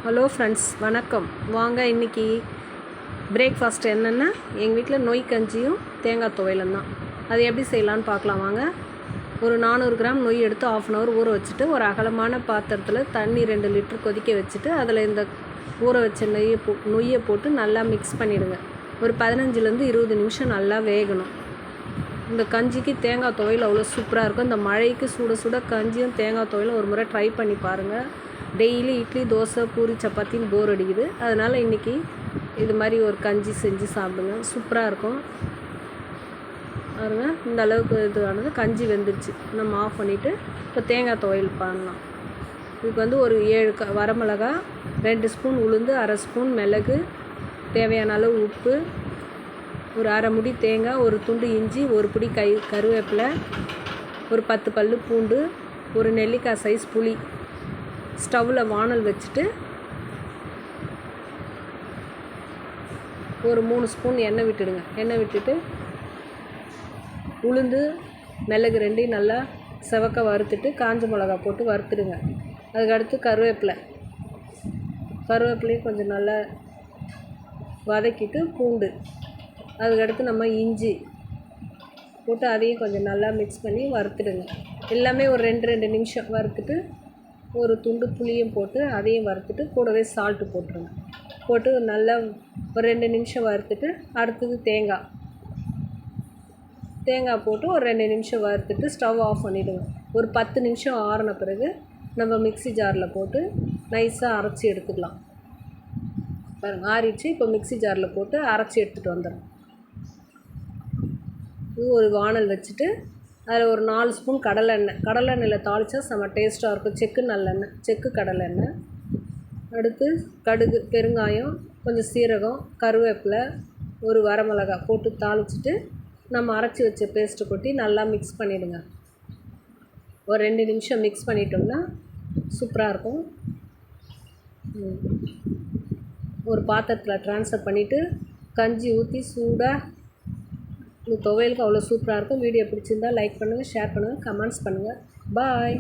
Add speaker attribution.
Speaker 1: Hello friends, வணக்கம். வாங்க இன்றைக்கி பிரேக்ஃபாஸ்ட் என்னென்னா எங்கள் வீட்டில் நொய் கஞ்சியும் தேங்காய் துவையலும் தான். அது எப்படி செய்யலான்னு பார்க்கலாம் வாங்க. ஒரு 400 கிராம் நொய் எடுத்து 1/2 அன் ஹவர் ஊற வச்சுட்டு ஒரு அகலமான பாத்திரத்தில் தண்ணி 2 லிட்டர் கொதிக்க வச்சுட்டு அதில் இந்த ஊற வச்ச நொய்யை போட்டு நல்லா மிக்ஸ் பண்ணிவிடுங்க. ஒரு 15லேருந்து 20 நிமிஷம் நல்லா வேகணும். இந்த கஞ்சிக்கு தேங்காய் துவையல் அவ்வளோ சூப்பராக இருக்கும். இந்த மழைக்கு சுட சுட கஞ்சியும் தேங்காய் துவையலும் ஒரு முறை ட்ரை பண்ணி பாருங்கள். டெய்லி இட்லி, தோசை, பூரி, சப்பாத்தின்னு போர் அடிக்குது. அதனால் இன்றைக்கி இது மாதிரி ஒரு கஞ்சி செஞ்சு சாப்பிடுங்க. சூப்பராக இருக்கும் பாருங்க. இந்த அளவுக்கு இதுவானது கஞ்சி வெந்துருச்சு. நம்ம ஆஃப் பண்ணிவிட்டு இப்போ தேங்காய் துவையல் பண்ணலாம். இதுக்கு ஒரு 7 வரமிளகா, 2 ஸ்பூன் உளுந்து, 1/2 ஸ்பூன் மிளகு, தேவையான அளவு உப்பு, ஒரு 1/2 முடி தேங்காய், ஒரு துண்டு இஞ்சி, ஒரு பிடி கருவேப்பிலை, ஒரு 10 பல்லு பூண்டு, ஒரு நெல்லிக்காய் சைஸ் புளி. ஸ்டவ்வில் வானல் வச்சுட்டு ஒரு 3 ஸ்பூன் எண்ணெய் விட்டுடுங்க. எண்ணெய் விட்டுட்டு உளுந்து, மிளகு 2 நல்லா செவக்க வறுத்துட்டு காஞ்ச மிளகா போட்டு வறுத்துடுங்க. அதுக்கடுத்து கருவேப்பிலையும் கொஞ்சம் நல்லா வதக்கிட்டு பூண்டு, அதுக்கடுத்து நம்ம இஞ்சி போட்டு அதையும் கொஞ்சம் நல்லா மிக்ஸ் பண்ணி வறுத்துடுங்க. எல்லாமே ஒரு 2 நிமிஷம் வறுத்துட்டு ஒரு துண்டு புளியும் போட்டு அதையும் வறுத்துட்டு கூடவே சால்ட்டு போட்டுருங்க. போட்டு நல்லா ஒரு 2 நிமிஷம் வறுத்துட்டு அடுத்தது தேங்காய் போட்டு ஒரு 2 நிமிஷம் வறுத்துட்டு ஸ்டவ் ஆஃப் பண்ணிவிடுங்க. ஒரு 10 நிமிஷம் ஆறின பிறகு நம்ம மிக்ஸி ஜாரில் போட்டு நைஸாக அரைச்சி எடுத்துக்கலாம். பாருங்கள், ஆறிடுச்சு. இப்போ மிக்ஸி ஜாரில் போட்டு அரைச்சி எடுத்துகிட்டு வந்துடும். இது ஒரு வானல் வச்சுட்டு அதில் ஒரு 4 ஸ்பூன் கடலெண்ணெயில் தாளித்தா செம்ம டேஸ்ட்டாக இருக்கும். செக்கு கடலெண்ணெய். அடுத்து கடுகு, பெருங்காயம், கொஞ்சம் சீரகம், கருவேப்பிலை, ஒரு வரமிளகா போட்டு தாளிச்சிட்டு நம்ம அரைச்சி வச்ச பேஸ்ட்டை கொட்டி நல்லா மிக்ஸ் பண்ணிவிடுங்க. ஒரு 2 நிமிஷம் மிக்ஸ் பண்ணிட்டோம்னா சூப்பராக இருக்கும். ஒரு பாத்திரத்தில் ட்ரான்ஸ்ஃபர் பண்ணிவிட்டு கஞ்சி ஊற்றி சூடாக இந்த துவையலுக்கு அவ்வளோ சூப்பராக இருக்கும். வீடியோ பிடிச்சிருந்தால் லைக் பண்ணுங்கள், ஷேர் பண்ணுங்கள், கமெண்ட்ஸ் பண்ணுங்கள். பாய்.